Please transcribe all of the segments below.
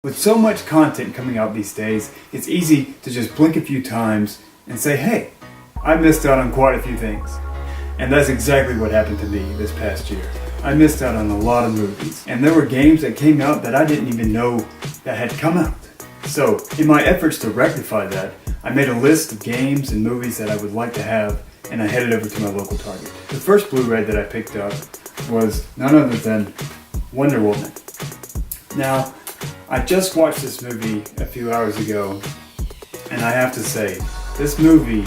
With so much content coming out these days, it's easy to just blink a few times and say, hey, I missed out on quite a few things. And that's exactly what happened to me this past year. I missed out on a lot of movies, and there were games that came out that I didn't even know that had come out. So, in my efforts to rectify that, I made a list of games and movies that I would like to have, and I headed over to my local Target. The first Blu-ray that I picked up was none other than Wonder Woman. Now, I just watched this movie a few hours ago, and I have to say, this movie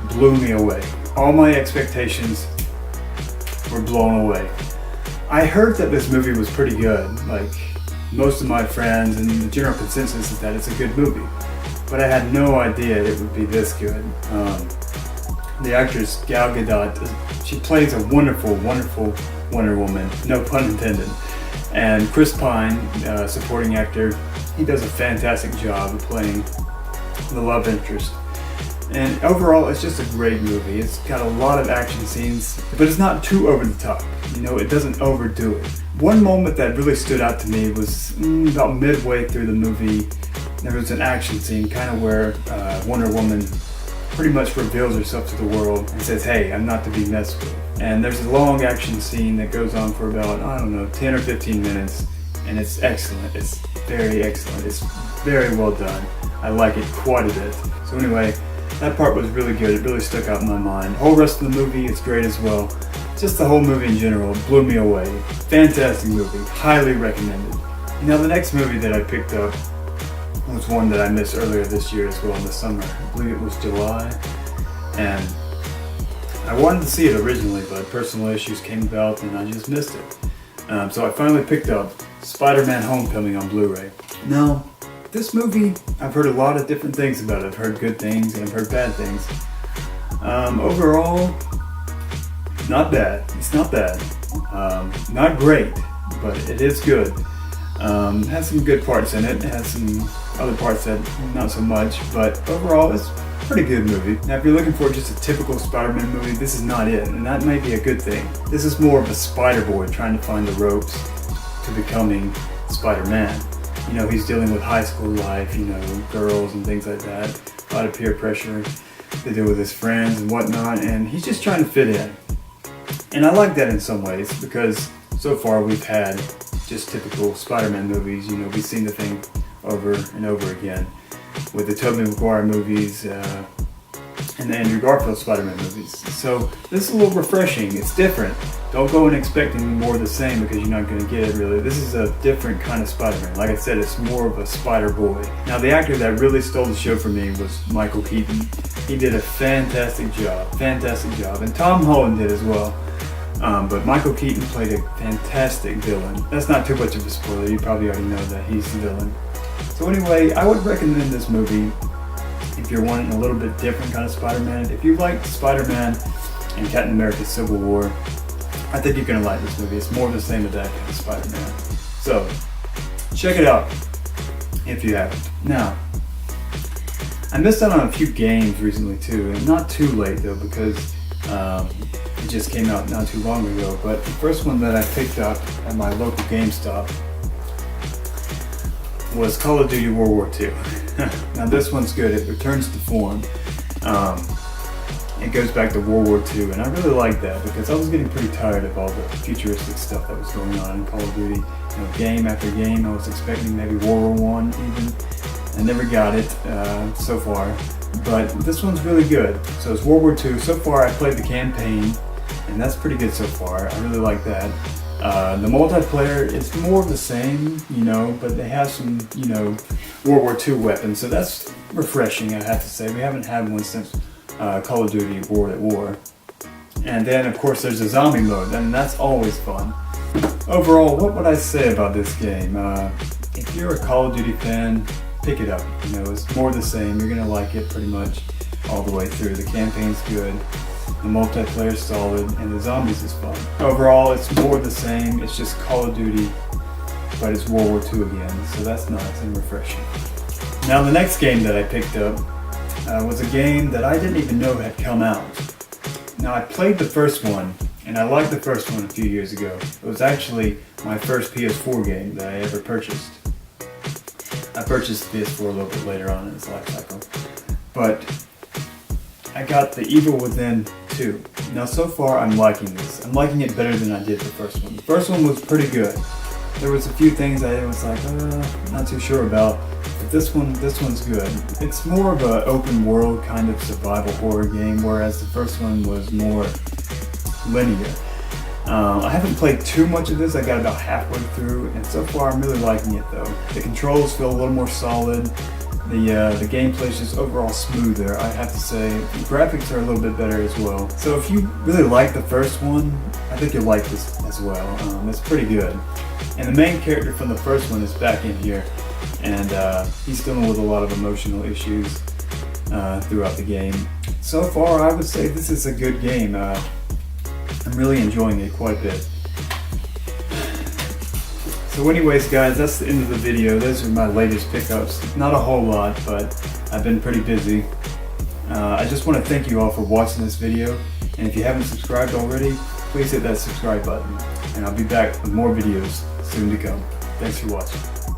blew me away. All my expectations were blown away. I heard that this movie was pretty good, like most of my friends, and the general consensus is that it's a good movie. But I had no idea it would be this good. The actress Gal Gadot, she plays a wonderful, wonderful Wonder Woman, no pun intended. And Chris Pine, supporting actor, he does a fantastic job of playing the love interest. And overall, it's just a great movie. It's got a lot of action scenes, but it's not too over the top. You know, it doesn't overdo it. One moment that really stood out to me was about midway through the movie. There was an action scene, kind of where Wonder Woman pretty much reveals herself to the world and says, hey, I'm not to be messed with. And there's a long action scene that goes on for about, 10 or 15 minutes, and it's excellent. It's very excellent. It's very well done. I like it quite a bit. So anyway, that part was really good. It really stuck out in my mind. The whole rest of the movie is great as well. Just the whole movie in general blew me away. Fantastic movie. Highly recommended. Now the next movie that I picked up was one that I missed earlier this year as well, in the summer. I believe it was July, and I wanted to see it originally, but personal issues came about and I just missed it. So I finally picked up Spiderman Homecoming on Blu-ray. Now, this movie, I've heard a lot of different things about it. I've heard good things and I've heard bad things. Overall, not bad. It's not bad. Not great, but it is good. It has some good parts in it. It has some other parts that not so much, but overall it's a pretty good movie. Now if you're looking for just a typical Spider-Man movie, this is not it, and that may be a good thing. This is more of a Spider-Boy trying to find the ropes to becoming Spider-Man. You know, he's dealing with high school life, you know, girls and things like that, a lot of peer pressure to deal with his friends and whatnot, and he's just trying to fit in. And I like that in some ways, because so far we've had just typical Spider-Man movies. You know, we've seen the thing over and over again with the Tobey Maguire movies and the Andrew Garfield Spider-Man movies. So this is a little refreshing. It's different. Don't go in expecting more of the same, because you're not going to get it really. This is a different kind of Spider-Man. Like I said, it's more of a Spider-Boy. Now the actor that really stole the show for me was Michael Keaton. He did a fantastic job, and Tom Holland did as well. But Michael Keaton played a fantastic villain. That's not too much of a spoiler, you probably already know that he's the villain. So anyway, I would recommend this movie if you're wanting a little bit different kind of Spider-Man. If you liked Spider-Man and Captain America Civil War, I think you're going to like this movie. It's more of the same as that kind of Spider-Man. So, check it out if you haven't. Now, I missed out on a few games recently too, and not too late though, because it just came out not too long ago. But the first one that I picked up at my local GameStop was Call of Duty World War II. Now this one's good. It returns to form. It goes back to World War II, and I really like that, because I was getting pretty tired of all the futuristic stuff that was going on in Call of Duty. You know, game after game, I was expecting maybe World War I even. I never got it so far, but this one's really good. So it's World War II. So far I played the campaign, and that's pretty good so far. I really like that. The multiplayer is more of the same, you know, but they have some, you know, World War II weapons, so that's refreshing, I have to say. We haven't had one since Call of Duty World at War. And then of course there's a zombie mode, and that's always fun. Overall, what would I say about this game? If you're a Call of Duty fan, pick it up. You know, it's more of the same. You're gonna like it pretty much all the way through. The campaign's good, the multiplayer's solid, and the zombies is fun. Overall, it's more of the same. It's just Call of Duty, but it's World War II again, so that's nice and refreshing. Now the next game that I picked up was a game that I didn't even know had come out. Now I played the first one, and I liked the first one a few years ago. It was actually my first PS4 game that I ever purchased. purchased the PS4 a little bit later on in its life cycle. But I got The Evil Within 2. Now so far I'm liking this. I'm liking it better than I did the first one. The first one was pretty good. There was a few things I was like, not too sure about. But this one's good. It's more of an open world kind of survival horror game, whereas the first one was more linear. I haven't played too much of this. I got about halfway through, and so far I'm really liking it though. The controls feel a little more solid. The gameplay is just overall smoother, I have to say. The graphics are a little bit better as well. So if you really like the first one, I think you'll like this as well. It's pretty good. And the main character from the first one is back in here, and he's dealing with a lot of emotional issues throughout the game. So far I would say this is a good game. I'm really enjoying it quite a bit. So anyways guys, that's the end of the video. Those are my latest pickups. Not a whole lot, but I've been pretty busy. I just want to thank you all for watching this video, and if you haven't subscribed already, please hit that subscribe button, and I'll be back with more videos soon to come. Thanks for watching.